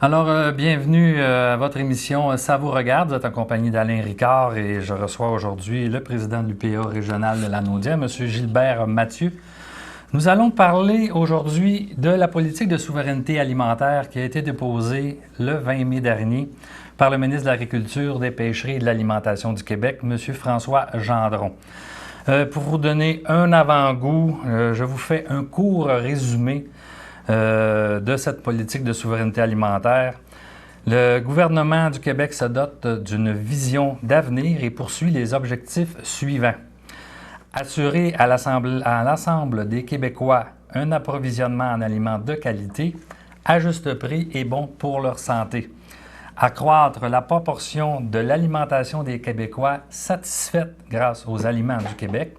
Bienvenue à votre émission Ça vous regarde. Vous êtes en compagnie d'Alain Ricard et je reçois aujourd'hui le président de l'UPA régional de Lanaudière, M. Gilbert Mathieu. Nous allons parler aujourd'hui de la politique de souveraineté alimentaire qui a été déposée le 20 mai dernier par le ministre de l'Agriculture, des Pêcheries et de l'Alimentation du Québec, M. François Gendron. Pour vous donner un avant-goût, je vous fais un court résumé de cette politique de souveraineté alimentaire. Le gouvernement du Québec se dote d'une vision d'avenir et poursuit les objectifs suivants. Assurer à l'ensemble des Québécois un approvisionnement en aliments de qualité, à juste prix et bon pour leur santé. Accroître la proportion de l'alimentation des Québécois satisfaite grâce aux aliments du Québec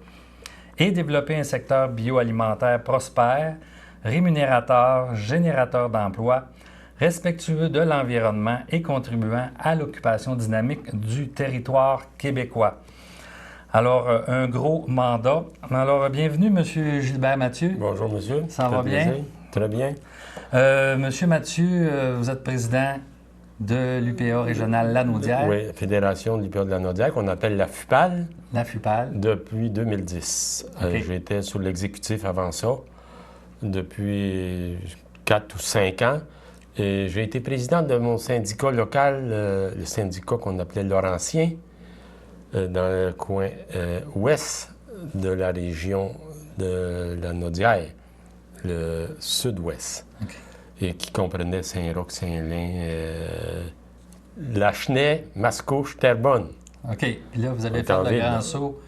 et développer un secteur bioalimentaire prospère, rémunérateur, générateur d'emplois, respectueux de l'environnement et contribuant à l'occupation dynamique du territoire québécois. Alors, un gros mandat. Alors, bienvenue, M. Gilbert Mathieu. Bonjour, monsieur. Ça va bien? Très bien. Monsieur Mathieu, vous êtes président de l'UPA régionale Lanaudière. Oui, Fédération de l'UPA de Lanaudière, qu'on appelle la FUPAL. La FUPAL. Depuis 2010. Okay. J'étais sur l'exécutif avant ça, depuis 4 ou 5 ans. Et j'ai été président de mon syndicat local, le syndicat qu'on appelait Laurentien, dans le coin ouest de la région de Lanaudière, le sud-ouest. Okay. Et qui comprenait Saint-Roch, Saint-Lin, Lachenay, Mascouche, Terrebonne. OK. Puis là, vous avez fait le grand saut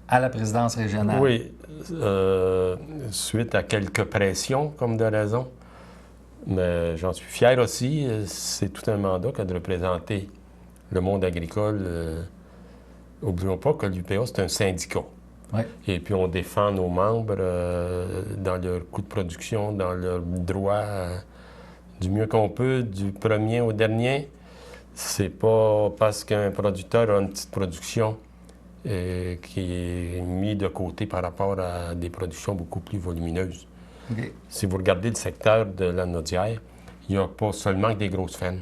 à la présidence régionale. Oui, suite à quelques pressions, comme de raison. Mais j'en suis fier aussi. C'est tout un mandat que de représenter le monde agricole. N'oublions pas que l'UPA, c'est un syndicat. Oui. Et puis, on défend nos membres dans leurs coûts de production, dans leurs droits, du mieux qu'on peut, du premier au dernier. C'est pas parce qu'un producteur a une petite production qui est mise de côté par rapport à des productions beaucoup plus volumineuses. Okay. Si vous regardez le secteur de Lanaudière, il n'y a pas seulement que des grosses fermes.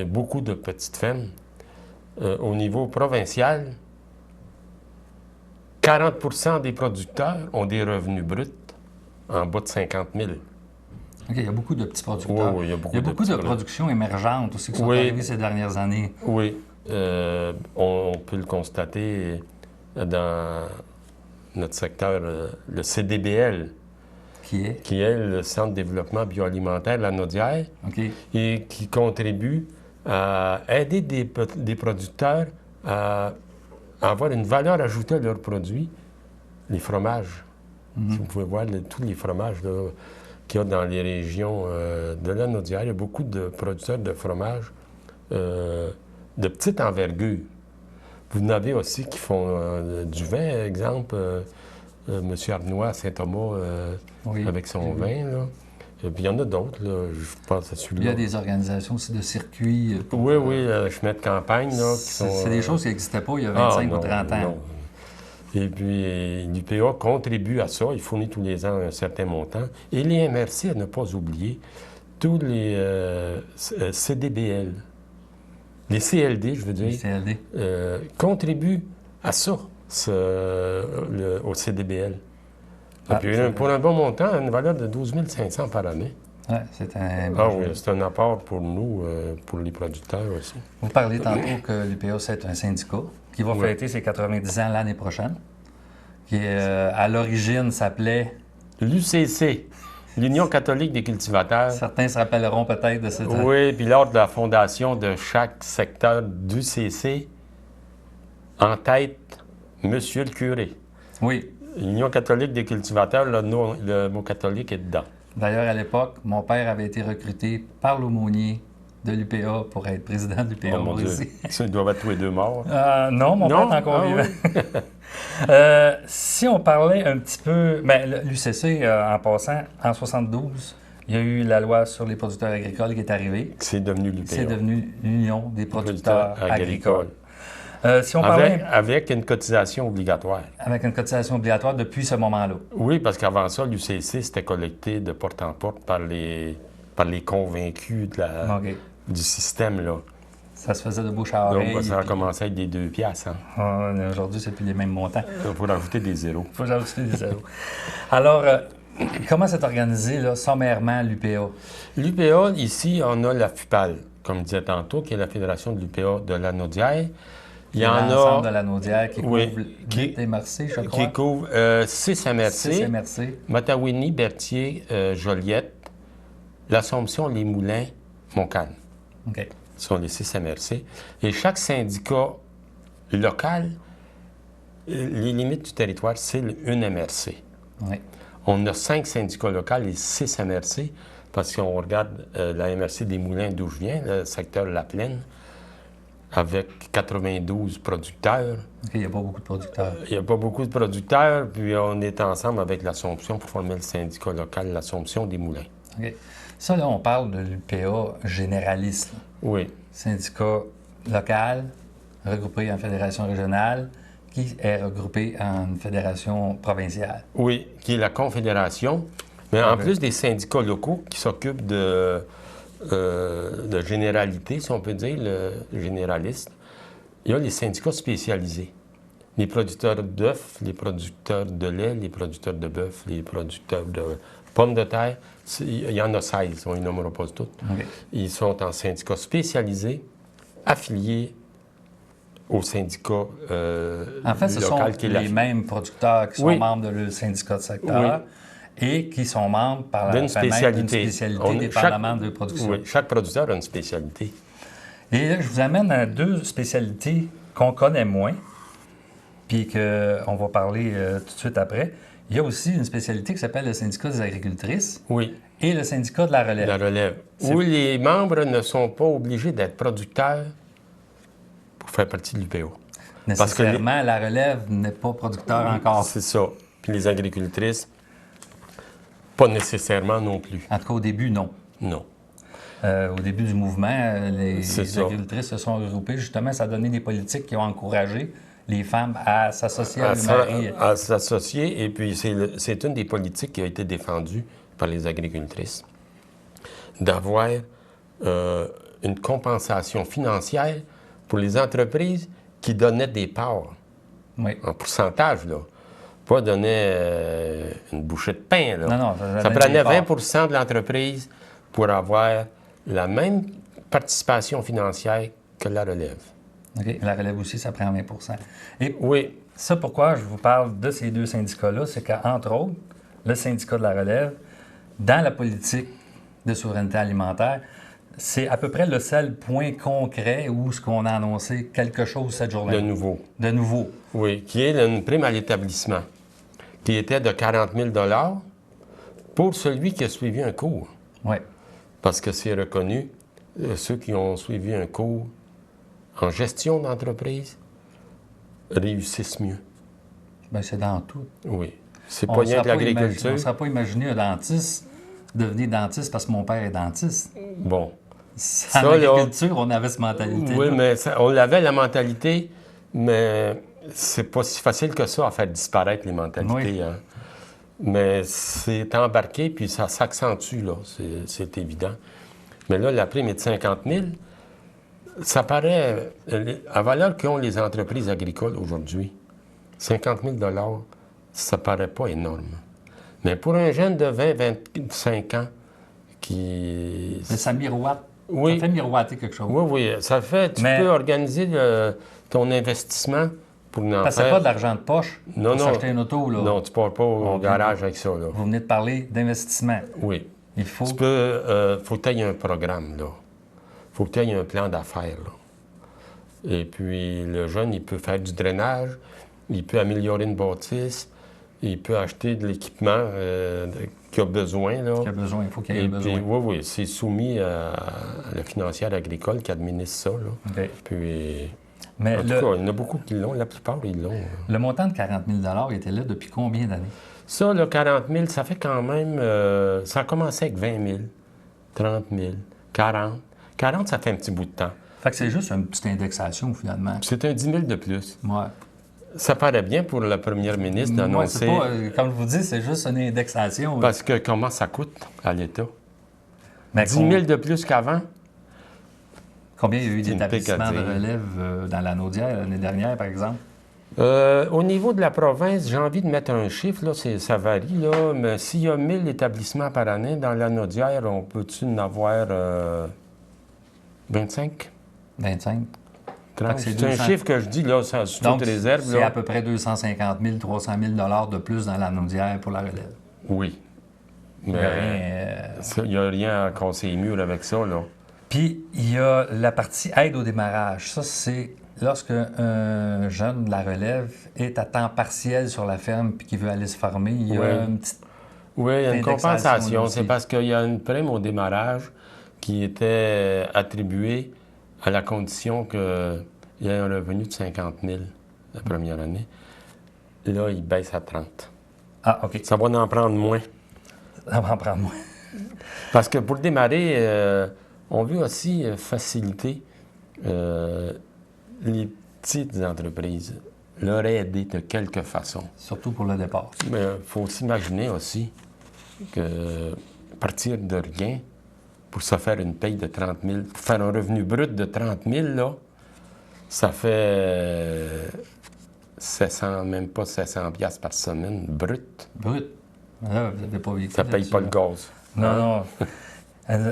Beaucoup de petites fermes. Au niveau provincial, 40 des producteurs ont des revenus bruts en bas de 50 000. OK, il y a beaucoup de petits producteurs. Oui, il y a beaucoup de productions émergentes aussi qui sont arrivées ces dernières années. Oui, on peut le constater dans notre secteur, le CDBL, qui est le Centre de développement bioalimentaire Lanaudière, okay. Et qui contribue à aider des producteurs à avoir une valeur ajoutée à leurs produits, les fromages. Si vous pouvez voir tous les fromages qu'il y a dans les régions de Lanaudière, il y a beaucoup de producteurs de fromages de petite envergure. Vous en avez aussi qui font du vin, exemple, M. Arnois à Saint-Thomas avec son vin. Là. Et puis il y en a d'autres, là, je pense à celui-là. Il y a des organisations aussi de circuits. Oui, chemin de campagne. Là, qui sont, c'est des choses qui n'existaient pas il y a 25 ou 30 ans. Non. Et puis l'UPA contribue à ça, il fournit tous les ans un certain montant. Et les MRC, à ne pas oublier, tous les CDBL, les CLD, je veux dire, contribuent à ça, au CDBL. Et puis, pour un bon montant, une valeur de 12 500 par année. Oui, c'est un... oui, c'est un apport pour nous, pour les producteurs aussi. Vous parlez tantôt que l'UPA, c'est un syndicat qui va fêter ses 90 ans l'année prochaine, qui, à l'origine, s'appelait... L'UCC, l'Union catholique des cultivateurs. Certains se rappelleront peut-être de cette... Oui, puis lors de la fondation de chaque secteur d'UCC, en tête, Monsieur le curé. Oui. L'Union catholique des cultivateurs, le mot catholique est dedans. D'ailleurs, à l'époque, mon père avait été recruté par l'aumônier de l'UPA pour être président de l'UPA aussi. Ils doivent être tous les deux morts. Non, mon père est encore vivant. Oui. Si on parlait un petit peu... l'UCC, en passant, en 72, il y a eu la loi sur les producteurs agricoles qui est arrivée. C'est devenu l'UPA. C'est devenu l'Union des producteurs agricoles. Si on parlait... avec une cotisation obligatoire. Avec une cotisation obligatoire depuis ce moment-là. Oui, parce qu'avant ça, l'UCC, c'était collecté de porte en porte par les par les convaincus du système, là. Ça se faisait de bouche à oreille. Donc, ça a commencé avec des 2 piastres. Aujourd'hui, c'est plus les mêmes montants. Il faut rajouter des zéros. Il faut rajouter des zéros. Alors, comment c'est organisé, là, sommairement, l'UPA? L'UPA, ici, on a la FUPAL, comme je disais tantôt, qui est la Fédération de l'UPA de la Naudière. Il y en a... L'ensemble de la Naudière qui couvre 8 MRC, je crois. Qui couvre 6 MRC. 6 MRC. Matawini, Berthier, Joliette, l'Assomption, Les Moulins, Montcalm. OK. Ce sont les 6 MRC. Et chaque syndicat local, les limites du territoire, c'est une MRC. Oui. On a 5 syndicats locaux et 6 MRC, parce qu'on regarde la MRC des Moulins d'où je viens, le secteur La Plaine, avec 92 producteurs. OK, il n'y a pas beaucoup de producteurs. Il n'y a pas beaucoup de producteurs, puis on est ensemble avec l'Assomption pour former le syndicat local, l'Assomption des Moulins. OK. Ça, là, on parle de l'UPA généraliste. Oui. Syndicat local, regroupé en fédération régionale, qui est regroupé en fédération provinciale. Oui, qui est la Confédération. Mais en plus des syndicats locaux qui s'occupent de généralité, si on peut dire, le généraliste, il y a les syndicats spécialisés. Les producteurs d'œufs, les producteurs de lait, les producteurs de bœuf, les producteurs de pommes de terre. Il y en a 16, on ne les nommera pas toutes. Okay. Ils sont en syndicats spécialisés, affiliés au syndicat en fait, ce local sont les mêmes producteurs qui sont membres de le syndicat de secteur et qui sont membres par d'une spécialité, dépendamment de production. Oui, chaque producteur a une spécialité. Et là, je vous amène à 2 spécialités qu'on connaît moins, puis qu'on va parler tout de suite après. Il y a aussi une spécialité qui s'appelle le syndicat des agricultrices et le syndicat de la relève. La relève, où les membres ne sont pas obligés d'être producteurs pour faire partie de l'UPA. Nécessairement, la relève n'est pas producteur encore. C'est ça. Puis les agricultrices, pas nécessairement non plus. En tout cas, au début, non. Non. Au début du mouvement, les agricultrices se sont regroupées. Justement, ça a donné des politiques qui ont encouragé les femmes à s'associer à mari. À s'associer, et puis c'est une des politiques qui a été défendue par les agricultrices, d'avoir une compensation financière pour les entreprises qui donnaient des parts, en pourcentage, là. Pas donner une bouchée de pain, là. Non, ça prenait 20 de l'entreprise pour avoir la même participation financière que la relève. OK. La relève aussi, ça prend 20 Et oui. Ça, pourquoi je vous parle de ces 2 syndicats-là, c'est qu'entre autres, le syndicat de la relève, dans la politique de souveraineté alimentaire, c'est à peu près le seul point concret où ce qu'on a annoncé quelque chose cette journée. De nouveau. De nouveau. Oui, qui est une prime à l'établissement, qui était de 40 000 pour celui qui a suivi un cours. Oui. Parce que c'est reconnu, ceux qui ont suivi un cours en gestion d'entreprise réussissent mieux. Bien, c'est dans tout. Oui. C'est pas rien que l'agriculture. On ne serait pas imaginé un dentiste devenir dentiste parce que mon père est dentiste. Bon. En agriculture, on avait cette mentalité. Oui, mais on l'avait, la mentalité, mais c'est pas si facile que ça à faire disparaître les mentalités. Oui. Hein. Mais c'est embarqué, puis ça s'accentue, là, c'est évident. Mais là, la prime est de 50 000. Ça paraît, à valeur qu'ont les entreprises agricoles aujourd'hui, 50 000 ça paraît pas énorme. Mais pour un jeune de 20-25 ans qui... Mais ça miroite. Oui. Ça fait miroiter quelque chose. Oui, oui. Ça fait... Tu peux organiser ton investissement pour en Parce que c'est pas de l'argent de poche pour s'acheter une auto, là. Non, tu ne pars pas au garage avec ça, là. Vous venez de parler d'investissement. Oui. Il faut... Tu peux... faut que tu aies un programme, là. Faut que tu aies un plan d'affaires, là. Et puis, le jeune, il peut faire du drainage, il peut améliorer une bâtisse, il peut acheter de l'équipement qu'il a besoin, là. Qu'il a besoin, il faut qu'il ait besoin. Oui, oui, c'est soumis à la financière agricole qui administre ça, là. Okay. Puis... Mais en tout cas, il y en a beaucoup qui l'ont, la plupart, ils l'ont. Le montant de 40 000 était là depuis combien d'années? Ça, là, 40 000, ça fait quand même... ça a commencé avec 20 000, 30 000, 40. 40, ça fait un petit bout de temps. Fait que c'est juste une petite indexation, finalement. C'est un 10 000 de plus. Ouais. Ça paraît bien pour la première ministre d'annoncer... Ouais, comme je vous dis, c'est juste une indexation. Parce que comment ça coûte à l'État? Mais 10 000 de plus qu'avant. combien il y a eu C'est une d'établissements de pique à dire. relève dans la Naudière l'année dernière, par exemple? Au niveau de la province, j'ai envie de mettre un chiffre, là, ça varie, là, mais s'il y a 1000 établissements par année, dans la Naudière, on peut-tu en avoir 25? 25. 30? c'est C'est un 200. chiffre que je dis, là, ça sous Donc, toute réserve. c'est Là. à peu près 250 000, 300 000 de plus dans la Naudière pour la relève. Oui. Il y a rien, Mais il n'y a rien à casser les murs avec ça, là. Puis, il y a la partie aide au démarrage. Ça, c'est lorsque un jeune de la relève est à temps partiel sur la ferme puis qu'il veut aller se former. Il y a Oui. une petite... Oui, il y a une Indexation compensation. aussi. C'est parce qu'il y a une prime au démarrage qui était attribuée à la condition qu'il y ait un revenu de 50 000 la première année. Là, il baisse à 30. Ah, OK. Ça va en prendre moins. Ça va en prendre moins. Parce que pour démarrer, on veut aussi faciliter les petites entreprises, leur aider de quelque façon. Surtout pour le départ. Mais il faut s'imaginer aussi que partir de rien pour se faire une paye de 30 000, pour faire un revenu brut de 30 000, là, ça fait 700, même pas 700 piastres par semaine, brut. Brut. Là, vous n'avez pas vécu Ça paye là-dessus, pas le là. gaz. Non, Hein? non.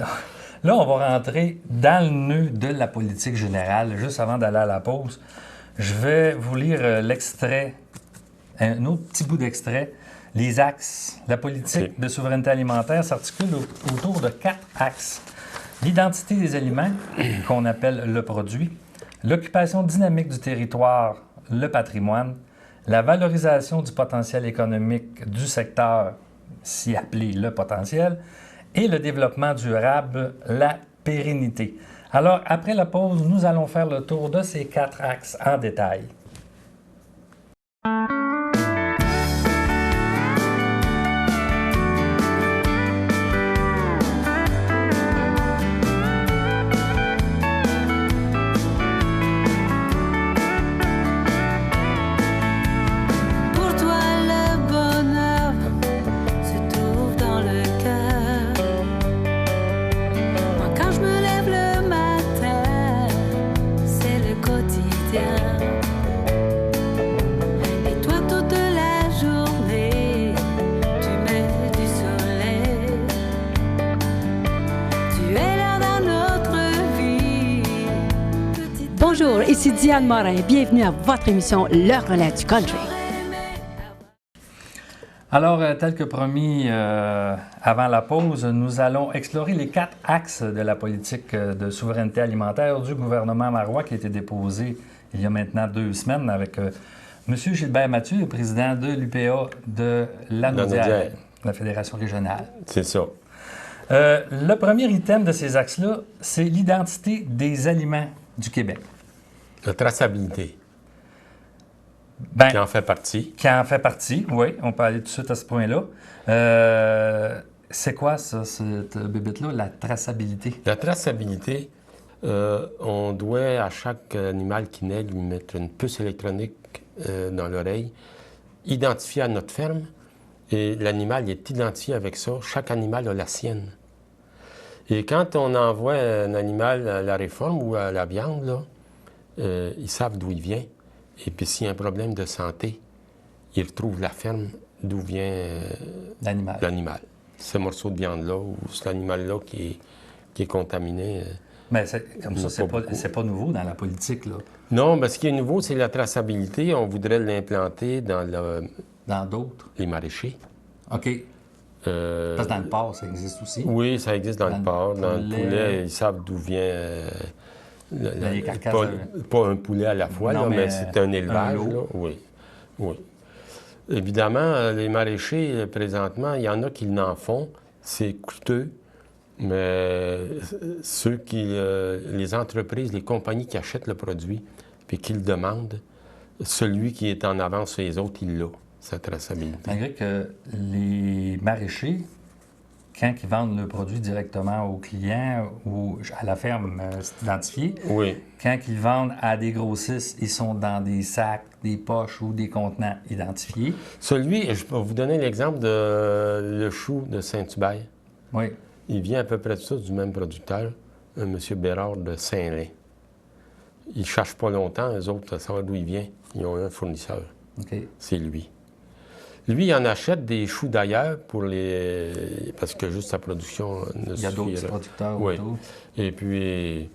Là, on va rentrer dans le nœud de la politique générale. Juste avant d'aller à la pause, je vais vous lire l'extrait, un autre petit bout d'extrait. Les axes. La politique Ok. de souveraineté alimentaire s'articule autour de 4 axes. L'identité des aliments, qu'on appelle le produit, l'occupation dynamique du territoire, le patrimoine, la valorisation du potentiel économique du secteur, si appelé le potentiel, et le développement durable, la pérennité. Alors, après la pause, nous allons faire le tour de ces 4 axes en détail. Pour toi, le bonheur se trouve dans le cœur. Moi, quand je me lève le matin, c'est le quotidien. Et toi, toute la journée, tu mets du soleil. Tu es là dans notre vie. Bonjour, ici Diane Morin. Bienvenue à votre émission Le Relais du Country. Alors, tel que promis avant la pause, nous allons explorer les 4 axes de la politique de souveraineté alimentaire du gouvernement marois qui a été déposé il y a maintenant 2 semaines avec M. Gilbert Mathieu, le président de l'UPA de la Naudière, Naudière. la Fédération régionale. C'est ça. Le premier item de ces axes-là, c'est l'identité des aliments du Québec. La traçabilité, Ben, qui en fait partie. qui en fait partie, oui, on peut aller tout de suite à ce point-là. C'est quoi ça, cette bébête-là, la traçabilité? La traçabilité, on doit à chaque animal qui naît lui mettre une puce électronique dans l'oreille, identifiée à notre ferme, et l'animal est identifié avec ça. Chaque animal a la sienne. Et quand on envoie un animal à la réforme ou à la viande, là, ils savent d'où il vient. Et puis s'il y a un problème de santé, ils retrouvent la ferme d'où vient L'animal. l'animal. Ce morceau de viande-là ou cet animal-là qui est contaminé. Mais comme Il y en ça, a pas beaucoup. c'est pas nouveau dans la politique, là. Non, mais ce qui est nouveau, c'est la traçabilité. On voudrait l'implanter dans Dans d'autres. les maraîchers. OK. Euh, Parce que dans le port, ça existe aussi. oui, ça existe dans Dans le le porc. Dans le poulet. poulet, ils savent d'où vient... les carcasses pas un poulet à la fois, Non, là, mais mais c'est un élevage. lot. Là. Oui, oui. Évidemment, les maraîchers, présentement, il y en a qui n'en font. C'est coûteux, mais ceux qui... les entreprises, les compagnies qui achètent le produit puis qui le demandent, celui qui est en avance sur les autres, il l'a, sa traçabilité. Malgré que les maraîchers, quand ils vendent le produit directement aux clients ou à la ferme, c'est identifié. Oui. Quand ils vendent à des grossistes, ils sont dans des sacs, des poches ou des contenants identifiés. Celui, je peux vous donner l'exemple de le chou de Saint-Hubert. Oui. il vient à peu près de ça, du même producteur, M. Bérard de Saint-Lin. Il ne cherche pas longtemps, eux autres, à savoir d'où il vient. Ils ont un fournisseur. OK. C'est lui. Lui, il en achète des choux d'ailleurs pour les... parce que juste sa production ne Il y a d'autres suffirait. producteurs Oui. autour. Et puis,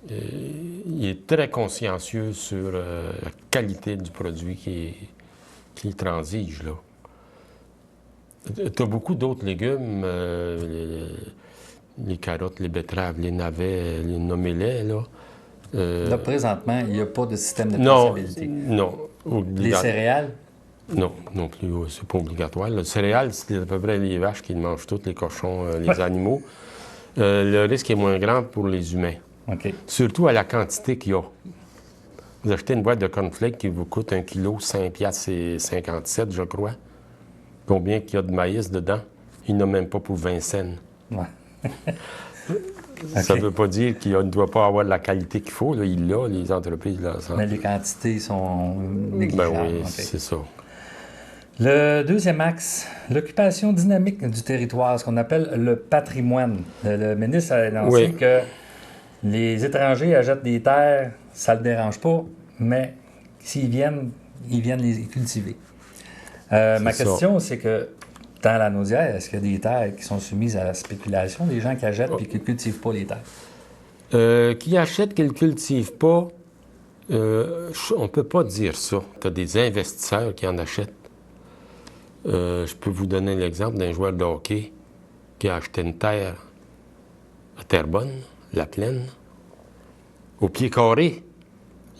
il est très consciencieux sur la qualité du produit qu'il transige, là. Tu as beaucoup d'autres légumes, les carottes, les betteraves, les navets, les nommez-les, là. Là, présentement, il n'y a pas de système de Non, traçabilité. non. Les céréales, Non, non plus, c'est pas obligatoire. Le céréal, c'est à peu près les vaches qui le mangent toutes, les cochons, les animaux. Le risque est moins grand pour les humains, OK. surtout à la quantité qu'il y a. Vous achetez une boîte de cornflakes qui vous coûte 1 kg, 5,57 $, je crois. Combien qu'il y a de maïs dedans? Il n'a même pas pour 20 cents. Ouais. Ça ne OK. veut pas dire qu'il ne doit pas avoir la qualité qu'il faut. Là. Il l'a, les entreprises. Là, Mais les quantités sont ben négligeables. oui, OK. c'est ça. Le deuxième axe, l'occupation dynamique du territoire, ce qu'on appelle le patrimoine. Le ministre a annoncé Oui. que les étrangers achètent des terres, ça ne le dérange pas, mais s'ils viennent, ils viennent les cultiver. Ma ça. question, c'est que dans la Naudière, est-ce qu'il y a des terres qui sont soumises à la spéculation, des gens qui achètent et qui ne cultivent pas les terres? Qui achètent, qu'ils ne cultivent pas, on ne peut pas dire ça. Tu as des investisseurs qui en achètent. Je peux vous donner l'exemple d'un joueur de hockey qui a acheté une terre à Terrebonne, La Plaine, au pied carré.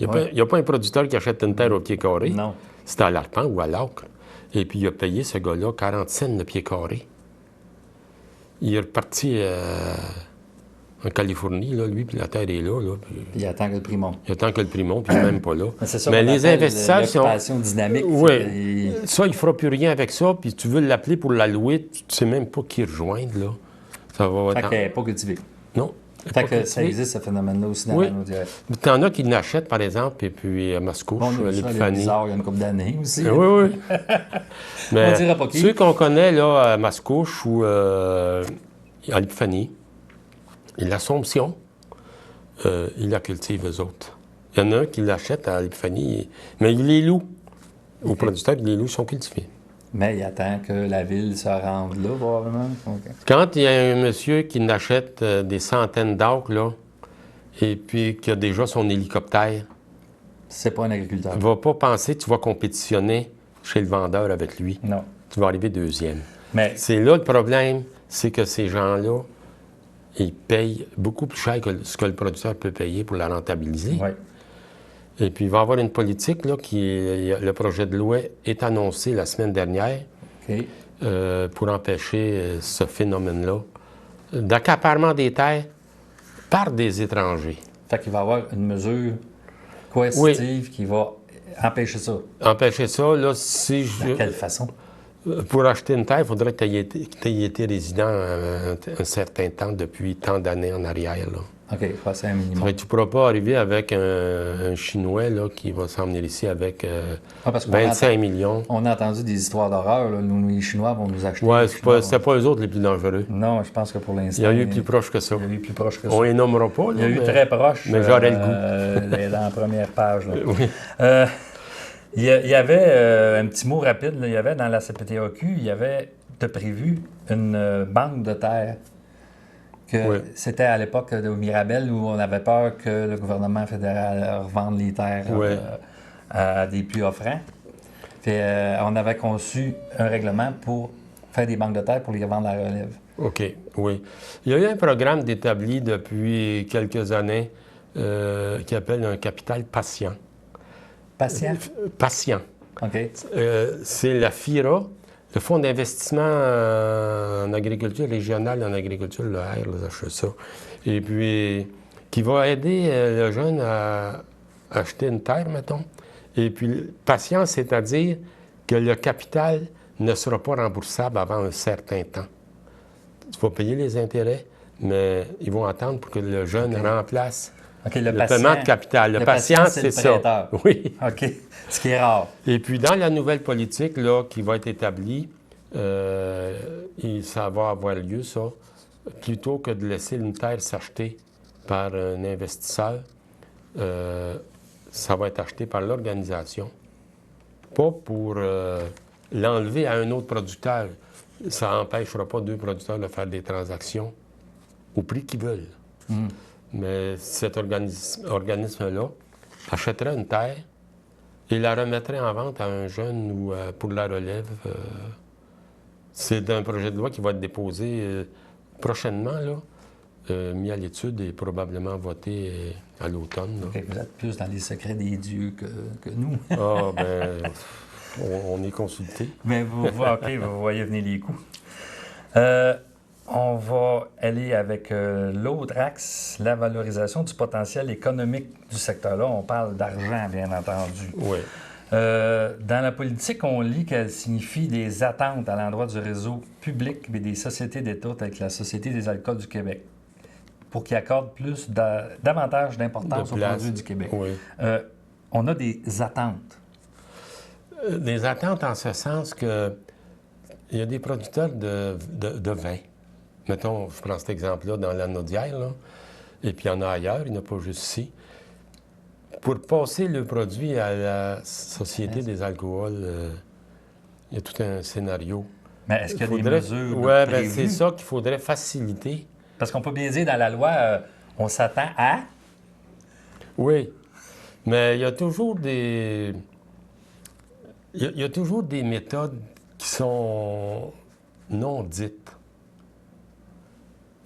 Il n'y a pas un producteur qui achète une terre au pied carré. Non. C'était à l'arpent ou à l'acre. Et puis, il a payé ce gars-là 40 cents le pied carré. Il est reparti en Californie, là, lui, puis la terre est là. Puis Puis il attend que le prix monte. il attend que le prix monte, puis il n'est même pas là. C'est ça Mais qu'on les appelle investisseurs sont... l'occupation dynamique. Oui. Ça, il ne fera plus rien avec ça, puis tu veux l'appeler pour la louer, tu ne sais même pas qui rejoindre, là. Ça va... Fait qu'elle n'est pas cultivée. Non. Fait que ça existe, ce phénomène-là aussi dans Oui. la Naudière. Tu en as qui l'achètent, par exemple, et puis à Mascouche, Bon, on a vu ça, les l'Épiphanie. bizarres, il y a une couple d'années aussi. Oui, oui. Mais On dira pas qui. ceux qu'on connaît, là, à Mascouche ou à l'Épiphanie, et l'Assomption, ils la cultivent, eux autres. Il y en a un qui l'achète à l'Épiphanie, mais il les loue. Aux producteurs, les loups sont cultivés. Mais il attend que la ville se rende là, probablement. OK. Quand il y a un monsieur qui n'achète des centaines d'acres, là, et puis qui a déjà son hélicoptère, C'est pas un agriculteur. ne va pas penser que tu vas compétitionner chez le vendeur avec lui. Non. Tu vas arriver deuxième. Mais C'est là le problème, c'est que ces gens-là, ils payent beaucoup plus cher que ce que le producteur peut payer pour la rentabiliser. oui. Et puis, il va y avoir une politique, là, le projet de loi est annoncé la semaine dernière OK. pour empêcher ce phénomène-là d'accaparement des terres par des étrangers. Fait qu'il va y avoir une mesure coercitive qui va empêcher ça. Empêcher ça, là, si De quelle façon? pour acheter une terre, il faudrait que tu aies été résident un certain temps depuis tant d'années en arrière, là. OK, c'est un minimum. Tu ne pourras pas arriver avec un Chinois là, qui va s'en venir ici avec Parce qu'on 25 millions. On a entendu des histoires d'horreur. Là. Nous, les Chinois vont nous acheter. Ouais, Les Chinois c'était pas eux autres les plus dangereux. Non, je pense que pour l'instant... Il y a eu plus proche que ça. Il y a eu plus proche que ça. On les nommera pas, là, Il y a eu mais- très proche. mais j'aurais le goût. Dans la première page. Là. Oui. Il y avait un petit mot rapide. Là, il y avait dans la CPTAQ, il y avait de prévu une banque de terre. Oui. C'était à l'époque de Mirabel où on avait peur que le gouvernement fédéral revende les terres Oui. à des plus offrants. Puis, on avait conçu un règlement pour faire des banques de terre pour les revendre à la relève. OK, oui. Il y a eu un programme d'établi depuis quelques années qui appelle un capital patient. Patient? Patient. OK. C'est la FIRA, le Fonds d'investissement en agriculture régionale, en agriculture, le R, là, je sais ça. Et puis, qui va aider le jeune à acheter une terre, mettons. Et puis, patient, c'est-à-dire que le capital ne sera pas remboursable avant un certain temps. Tu vas payer les intérêts, mais ils vont attendre pour que le jeune remplace OK, le paiement de capital. Le patient, c'est le ça. prêteur. Oui. OK. Ce qui est rare. Et puis, dans la nouvelle politique là, qui va être établie, ça va avoir lieu, ça, plutôt que de laisser une terre s'acheter par un investisseur, ça va être acheté par l'organisation, pas pour l'enlever à un autre producteur. Ça n'empêchera pas deux producteurs de faire des transactions au prix qu'ils veulent. Mais cet organisme-là achèterait une terre et la remettrait en vente à un jeune ou pour la relève. C'est un projet de loi qui va être déposé prochainement, là, mis à l'étude et probablement voté à l'automne. OK, vous êtes plus dans les secrets des dieux que nous. Ah, ben, on est consulté. Mais OK, vous voyez venir les coups. On va aller avec l'autre axe, la valorisation du potentiel économique du secteur. Là, on parle d'argent, bien entendu. Oui. Dans la politique, on lit qu'elle signifie des attentes à l'endroit du réseau public et des sociétés d'État telles que la Société des alcools du Québec pour qu'ils accordent davantage d'importance aux produits du Québec. Oui. On a des attentes. Des attentes en ce sens que il y a des producteurs de vin. Mettons, je prends cet exemple-là dans la Naudière, là, et puis il y en a ailleurs, il n'y en a pas juste ici. Pour passer le produit à la Société des alcools, il y a tout un scénario. Mais est-ce qu'il y a des mesures Oui, prévues? c'est ça qu'il faudrait faciliter. Parce qu'on peut bien dire dans la loi, on s'attend à... Oui, mais il y a toujours des... Il y a toujours des méthodes qui sont non dites.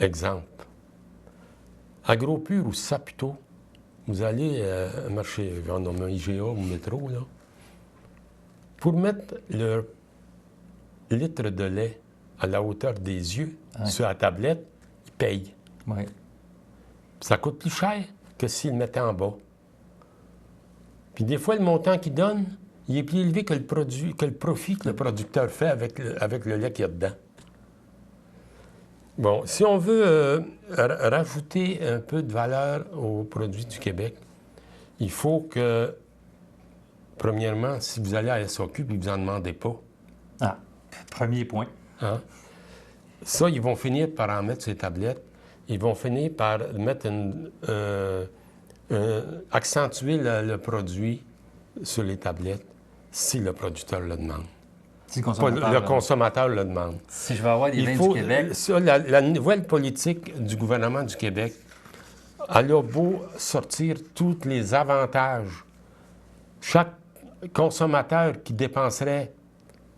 Exemple. AgroPure ou Saputo, vous allez à un marché, genre un IGA ou métro, là, pour mettre le litre de lait à la hauteur des yeux sur la tablette, ils payent. Oui. Ça coûte plus cher que s'ils le mettaient en bas. Puis des fois, le montant qu'ils donnent, il est plus élevé que le profit que le producteur fait avec le lait qu'il y a dedans. Bon, si on veut rajouter un peu de valeur aux produits du Québec, il faut que, premièrement, si vous allez à la SAQ et vous n'en demandez pas, Premier point. hein, ça, ils vont finir par en mettre sur les tablettes. Ils vont finir par mettre accentuer le produit sur les tablettes si le producteur le demande. Si le Pas consommateur, le consommateur le demande. si je veux avoir des Il vins faut, du Québec, ça, la nouvelle politique du gouvernement du Québec, elle a beau sortir tous les avantages. Chaque consommateur qui dépenserait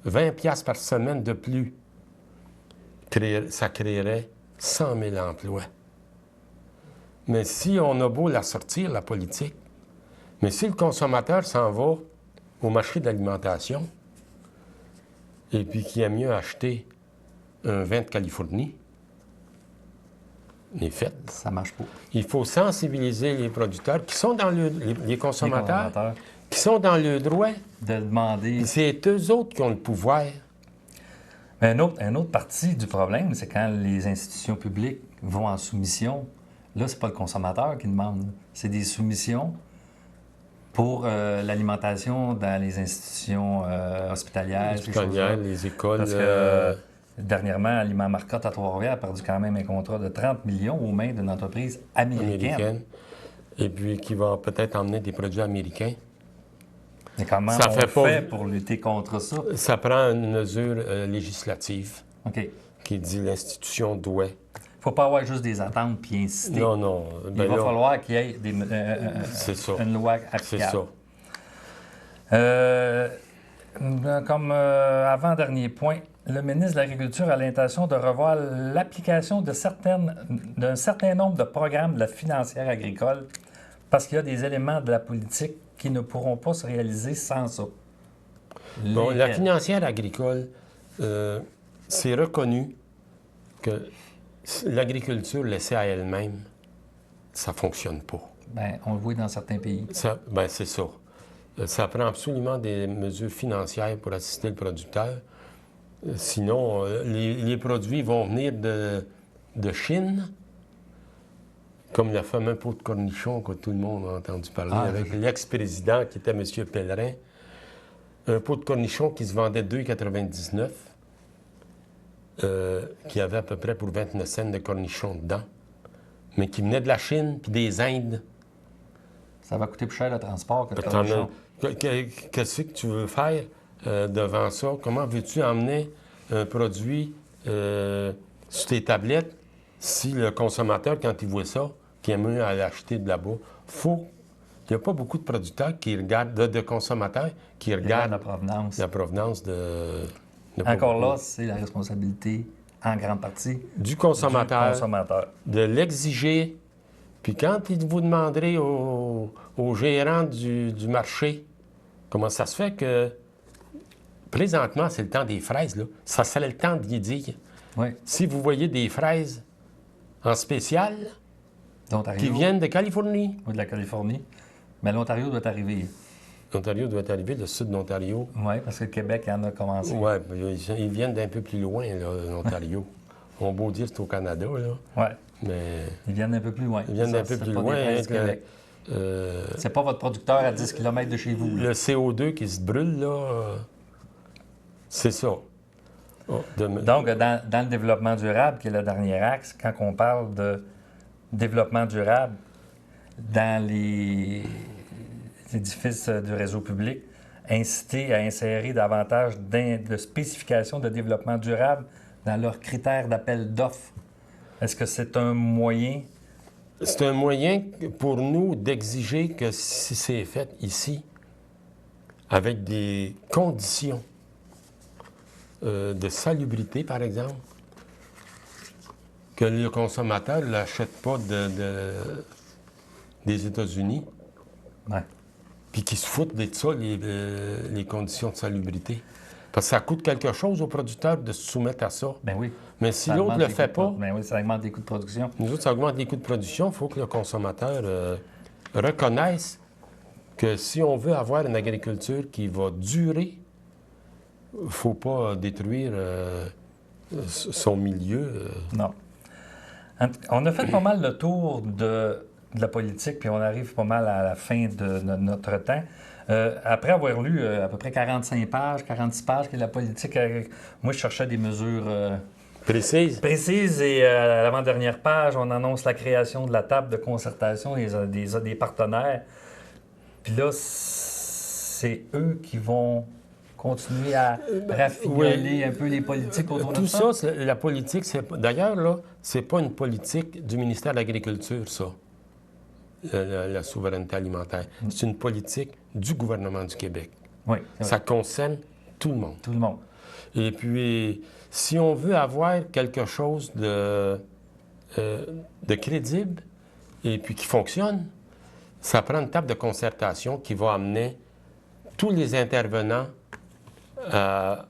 20 $ par semaine de plus, ça créerait 100 000 emplois. Mais si on a beau la sortir, la politique, mais si le consommateur s'en va au marché de l'alimentation et puis qu'il aime mieux acheter un vin de Californie, les fêtes, ça marche pas. il faut sensibiliser les producteurs qui sont dans les consommateurs, consommateurs. qui sont dans le droit. De demander... C'est eux autres qui ont le pouvoir. Mais une autre partie du problème, c'est quand les institutions publiques vont en soumission. Là, c'est pas le consommateur qui demande. C'est des soumissions pour l'alimentation dans les institutions hospitalières. ces choses-là. Les écoles. Parce que dernièrement, Aliment Marcotte à Trois-Rivières a perdu quand même un contrat de 30 millions aux mains d'une entreprise américaine. Et puis qui va peut-être emmener des produits américains. Mais comment Ça on fait pour lutter contre ça? Ça prend une mesure législative OK. qui dit l'institution doit. Il ne faut pas avoir juste des attentes puis insister. Non. Il va falloir qu'il y ait c'est ça. une loi C'est applicable. ça. Comme avant-dernier point, le ministre de l'Agriculture a l'intention de revoir l'application d'un certain nombre de programmes de la financière agricole parce qu'il y a des éléments de la politique qui ne pourront pas se réaliser sans ça. Bon, la financière agricole, c'est reconnu que l'agriculture laissée à elle-même, ça ne fonctionne pas. Bien, on le voit dans certains pays. C'est ça. Ça prend absolument des mesures financières pour assister le producteur. Sinon, les produits vont venir de Chine, comme le fameux pot de cornichon que tout le monde a entendu parler avec l'ex-président qui était M. Pellerin. Un pot de cornichon qui se vendait 2,99 qui avait à peu près pour 29 cents de cornichons dedans, mais qui venaient de la Chine puis des Indes. Ça va coûter plus cher le transport que le T'en cornichon. Qu'est-ce que tu veux faire devant ça? Comment veux-tu emmener un produit sur tes tablettes si le consommateur, quand il voit ça, qui aime mieux aller acheter de là-bas, il n'y a pas beaucoup de producteurs qui regardent, de consommateurs qui regardent La provenance. la provenance de Encore beaucoup. là, c'est la responsabilité, en grande partie, Du consommateur, du consommateur. de l'exiger. Puis quand vous demanderez au gérant du marché comment ça se fait que présentement, c'est le temps des fraises, là. Ça serait le temps d'y dire. Oui, Si vous voyez des fraises en spécial d'Ontario qui viennent de Californie, ou de la Californie, mais l'Ontario doit arriver. l'Ontario doit arriver, le sud de l'Ontario. Oui, parce que le Québec en a commencé. Oui, ils viennent d'un peu plus loin, là, l'Ontario. On beau dire que c'est au Canada, là, Oui, mais ils viennent un peu plus loin. ils viennent Ça, d'un peu c'est plus pas des loin. fraises du hein, Québec. C'est pas votre producteur à 10 km de chez vous. là. Le CO2 qui se brûle, là, c'est ça. Oh, Donc, dans le développement durable, qui est le dernier axe, quand on parle de développement durable dans les édifices du réseau public, inciter à insérer davantage de spécifications de développement durable dans leurs critères d'appel d'offres. Est-ce que c'est un moyen? C'est un moyen pour nous d'exiger que si c'est fait ici, avec des conditions de salubrité, par exemple, que le consommateur ne l'achète pas des États-Unis, Ouais. puis qu'il se foute de ça, les conditions de salubrité. Parce que ça coûte quelque chose aux producteurs de se soumettre à ça. Ben oui. Mais si Ça l'autre augmente ne le les fait coûts de pas, Ben oui, ça augmente les coûts de production. nous autres, ça augmente les coûts de production. Il faut que le consommateur reconnaisse que si on veut avoir une agriculture qui va durer, il ne faut pas détruire son milieu. Non. On a fait pas mal le tour de la politique, puis on arrive pas mal à la fin de notre temps. Après avoir lu à peu près 45 pages, 46 pages, qui est la politique, moi, je cherchais des mesures Précise. précises et à l'avant-dernière page, on annonce la création de la table de concertation des partenaires. Puis là, c'est eux qui vont continuer à raffigoler un peu les politiques autour de Tout ça. ça, la politique, d'ailleurs, là, c'est pas une politique du ministère de l'Agriculture, ça, la souveraineté alimentaire. C'est une politique du gouvernement du Québec. Oui, c'est Ça vrai. concerne tout le monde. Tout le monde. Et puis, si on veut avoir quelque chose de crédible et puis qui fonctionne, ça prend une table de concertation qui va amener tous les intervenants à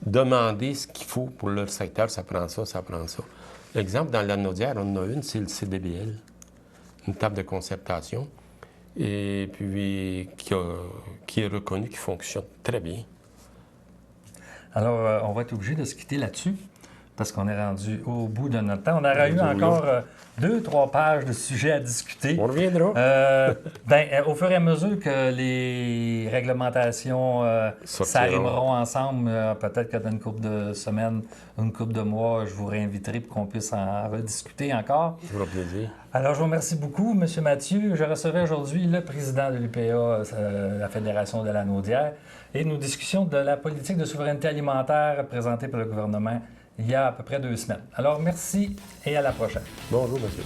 demander ce qu'il faut pour leur secteur. Ça prend ça, ça prend ça. Exemple, dans la Naudière, on en a une, c'est le CBBL, une table de concertation, et puis qui est reconnue, qui fonctionne très bien. Alors, on va être obligé de se quitter là-dessus parce qu'on est rendu au bout de notre temps. On aurait eu Oui. encore 2-3 pages de sujets à discuter. On reviendra. Au fur et à mesure que les réglementations Sortiront. s'arrimeront ensemble, peut-être que dans une couple de semaines, une couple de mois, je vous réinviterai pour qu'on puisse en rediscuter encore. Ça fera plaisir. Alors, je vous remercie beaucoup, M. Mathieu. Je recevais aujourd'hui le président de l'UPA, la Fédération de la Naudière, et nos discussions de la politique de souveraineté alimentaire présentée par le gouvernement il y a à peu près 2 semaines. Alors, merci et à la prochaine. Bonjour, monsieur.